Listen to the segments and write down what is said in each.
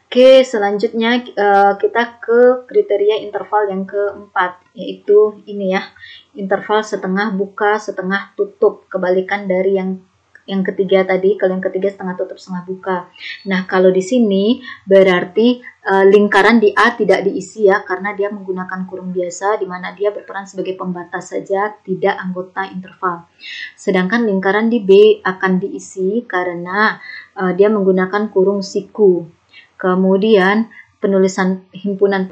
Oke, selanjutnya kita ke kriteria interval yang keempat, yaitu ini ya, interval setengah buka, setengah tutup, kebalikan dari yang ketiga tadi. Kalau yang ketiga setengah tutup, setengah buka. Nah, kalau di sini berarti lingkaran di A tidak diisi ya, karena dia menggunakan kurung biasa, di mana dia berperan sebagai pembatas saja, tidak anggota interval. Sedangkan lingkaran di B akan diisi karena dia menggunakan kurung siku. Kemudian penulisan himpunannya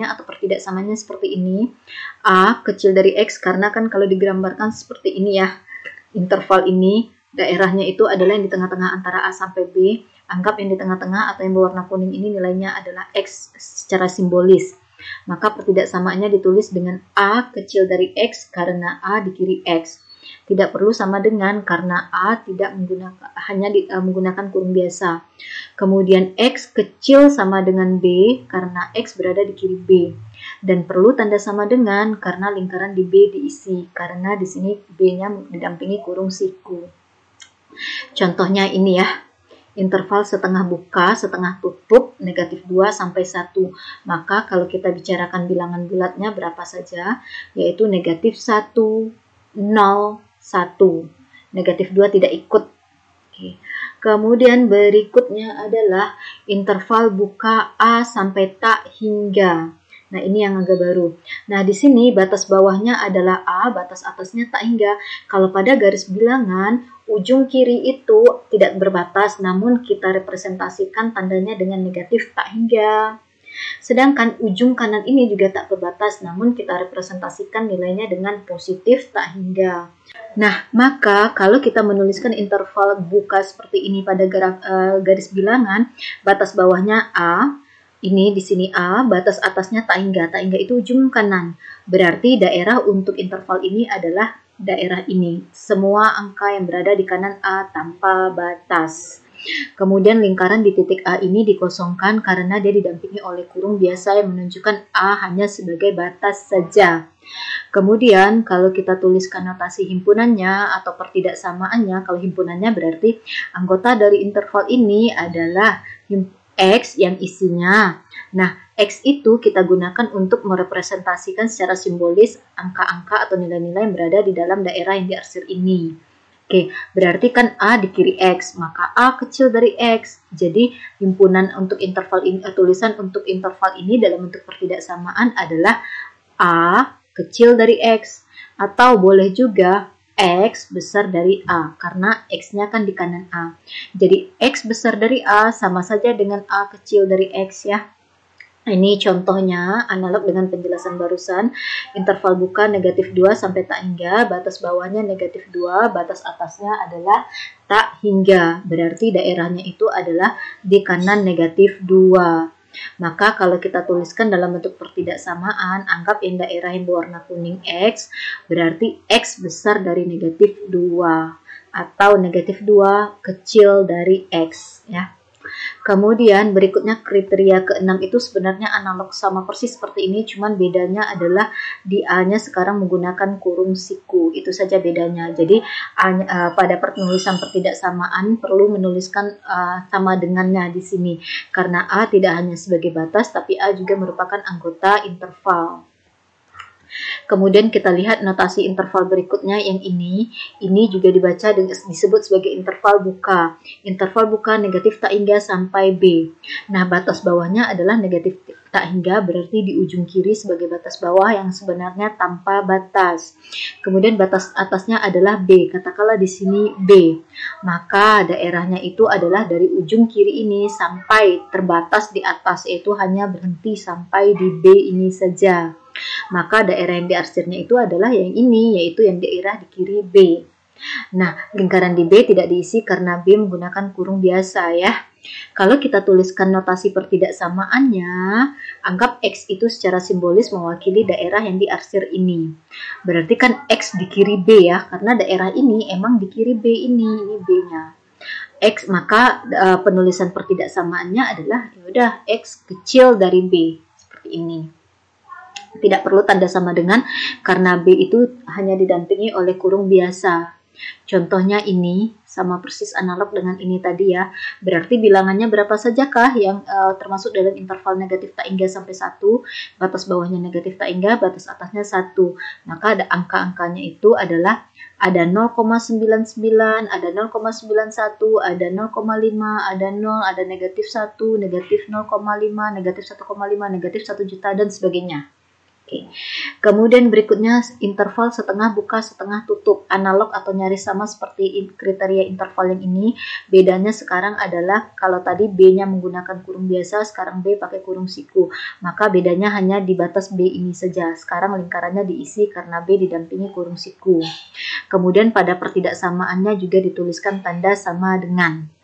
atau pertidaksamaannya seperti ini. A kecil dari X, karena kan kalau digambarkan seperti ini ya, interval ini daerahnya itu adalah yang di tengah-tengah antara A sampai B. Anggap yang di tengah-tengah atau yang berwarna kuning ini nilainya adalah X secara simbolis. Maka pertidaksamaannya ditulis dengan A kecil dari X karena A di kiri X. Tidak perlu sama dengan karena A tidak menggunakan kurung biasa. Kemudian X kecil sama dengan B karena X berada di kiri B. Dan perlu tanda sama dengan karena lingkaran di B diisi, karena di sini B-nya didampingi kurung siku. Contohnya ini ya, interval setengah buka, setengah tutup, negatif 2 sampai 1. Maka kalau kita bicarakan bilangan bulatnya berapa saja, yaitu negatif 1, 0, 1. Negatif 2 tidak ikut. Oke. Kemudian berikutnya adalah interval buka A sampai tak hingga. Nah, ini yang agak baru. Nah, di sini batas bawahnya adalah A, batas atasnya tak hingga. Kalau pada garis bilangan, ujung kiri itu tidak berbatas, namun kita representasikan tandanya dengan negatif tak hingga. Sedangkan ujung kanan ini juga tak berbatas, namun kita representasikan nilainya dengan positif tak hingga. Nah, maka kalau kita menuliskan interval buka seperti ini pada garis bilangan, batas bawahnya A, ini di sini A, batas atasnya tak hingga. Tak hingga itu ujung kanan. Berarti daerah untuk interval ini adalah daerah ini. Semua angka yang berada di kanan A tanpa batas. Kemudian lingkaran di titik A ini dikosongkan karena dia didampingi oleh kurung biasa yang menunjukkan A hanya sebagai batas saja. Kemudian kalau kita tuliskan notasi himpunannya atau pertidaksamaannya, kalau himpunannya berarti anggota dari interval ini adalah X yang isinya. Nah, X itu kita gunakan untuk merepresentasikan secara simbolis angka-angka atau nilai-nilai yang berada di dalam daerah yang diarsir ini. Oke, berarti kan A di kiri X, maka A kecil dari X. Jadi himpunan untuk interval ini, tulisan untuk interval ini dalam bentuk pertidaksamaan adalah A kecil dari X. Atau boleh juga X besar dari A, karena X-nya kan di kanan A. Jadi X besar dari A sama saja dengan A kecil dari X ya. Ini contohnya analog dengan penjelasan barusan. Interval buka negatif 2 sampai tak hingga, batas bawahnya negatif 2, batas atasnya adalah tak hingga. Berarti daerahnya itu adalah di kanan negatif 2. Maka kalau kita tuliskan dalam bentuk pertidaksamaan, anggap yang daerah yang berwarna kuning X, berarti X besar dari negatif 2. Atau negatif 2 kecil dari X ya. Kemudian berikutnya kriteria ke-6 itu sebenarnya analog sama persis seperti ini, cuman bedanya adalah di A-nya sekarang menggunakan kurung siku. Itu saja bedanya. Jadi pada penulisan pertidaksamaan perlu menuliskan sama dengannya di sini. Karena A tidak hanya sebagai batas, tapi A juga merupakan anggota interval. Kemudian kita lihat notasi interval berikutnya yang ini juga dibaca disebut sebagai interval buka. Interval buka negatif tak hingga sampai B. Nah, batas bawahnya adalah negatif tak hingga, berarti di ujung kiri sebagai batas bawah yang sebenarnya tanpa batas. Kemudian batas atasnya adalah B, katakanlah di sini B. Maka daerahnya itu adalah dari ujung kiri ini sampai terbatas di atas, yaitu hanya berhenti sampai di B ini saja. Maka daerah yang diarsirnya itu adalah yang ini, yaitu yang daerah di kiri B. Nah, lingkaran di B tidak diisi karena B menggunakan kurung biasa ya. Kalau kita tuliskan notasi pertidaksamaannya, anggap X itu secara simbolis mewakili daerah yang diarsir ini. Berarti kan X di kiri B ya, karena daerah ini emang di kiri B ini B-nya. X, maka penulisan pertidaksamaannya adalah yaudah X kecil dari B, seperti ini. Tidak perlu tanda sama dengan karena B itu hanya didampingi oleh kurung biasa. Contohnya ini sama persis analog dengan ini tadi ya. Berarti bilangannya berapa sajakah yang termasuk dalam interval negatif tak hingga sampai 1, batas bawahnya negatif tak hingga, batas atasnya 1. Maka ada angka-angkanya itu adalah ada 0,99, ada 0,91, ada 0,5, ada 0, ada negatif 1, negatif 0,5, negatif 1,5, negatif 1 juta, dan sebagainya. Oke. Kemudian berikutnya interval setengah buka setengah tutup, analog atau nyaris sama seperti kriteria interval yang ini. Bedanya sekarang adalah kalau tadi B-nya menggunakan kurung biasa, sekarang B pakai kurung siku. Maka bedanya hanya di batas B ini saja. Sekarang lingkarannya diisi karena B didampingi kurung siku. Kemudian pada pertidaksamaannya juga dituliskan tanda sama dengan.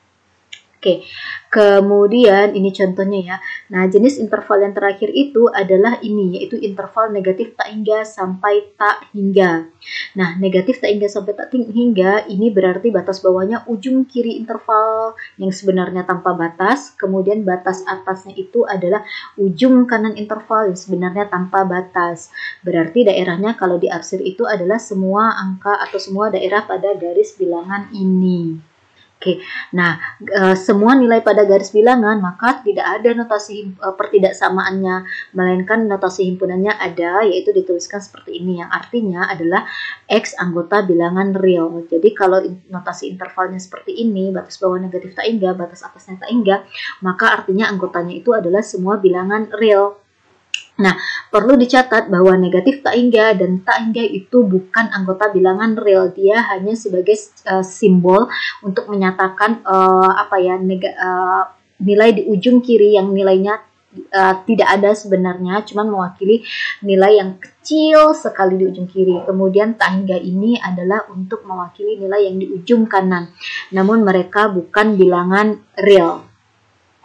Oke, kemudian ini contohnya ya. Nah, jenis interval yang terakhir itu adalah ini, yaitu interval negatif tak hingga sampai tak hingga. Nah, negatif tak hingga sampai tak hingga ini berarti batas bawahnya ujung kiri interval yang sebenarnya tanpa batas, kemudian batas atasnya itu adalah ujung kanan interval yang sebenarnya tanpa batas. Berarti daerahnya kalau diarsir itu adalah semua angka atau semua daerah pada garis bilangan ini. Oke, nah semua nilai pada garis bilangan maka tidak ada notasi pertidaksamaannya, melainkan notasi himpunannya ada, yaitu dituliskan seperti ini, yang artinya adalah X anggota bilangan real. Jadi kalau notasi intervalnya seperti ini, batas bawah negatif tak hingga, batas atasnya tak hingga, maka artinya anggotanya itu adalah semua bilangan real. Nah, perlu dicatat bahwa negatif tak hingga dan tak hingga itu bukan anggota bilangan real. Dia hanya sebagai simbol untuk menyatakan nilai di ujung kiri yang nilainya tidak ada sebenarnya, cuman mewakili nilai yang kecil sekali di ujung kiri. Kemudian tak hingga ini adalah untuk mewakili nilai yang di ujung kanan. Namun mereka bukan bilangan real.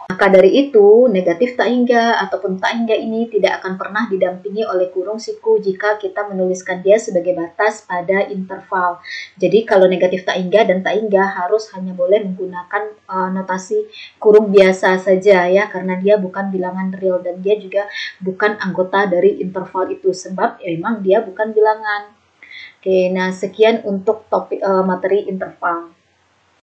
Maka dari itu, negatif tak hingga ataupun tak hingga ini tidak akan pernah didampingi oleh kurung siku jika kita menuliskan dia sebagai batas pada interval. Jadi kalau negatif tak hingga dan tak hingga harus hanya boleh menggunakan notasi kurung biasa saja ya, karena dia bukan bilangan real dan dia juga bukan anggota dari interval itu, sebab memang dia bukan bilangan. Oke, nah sekian untuk topik materi interval.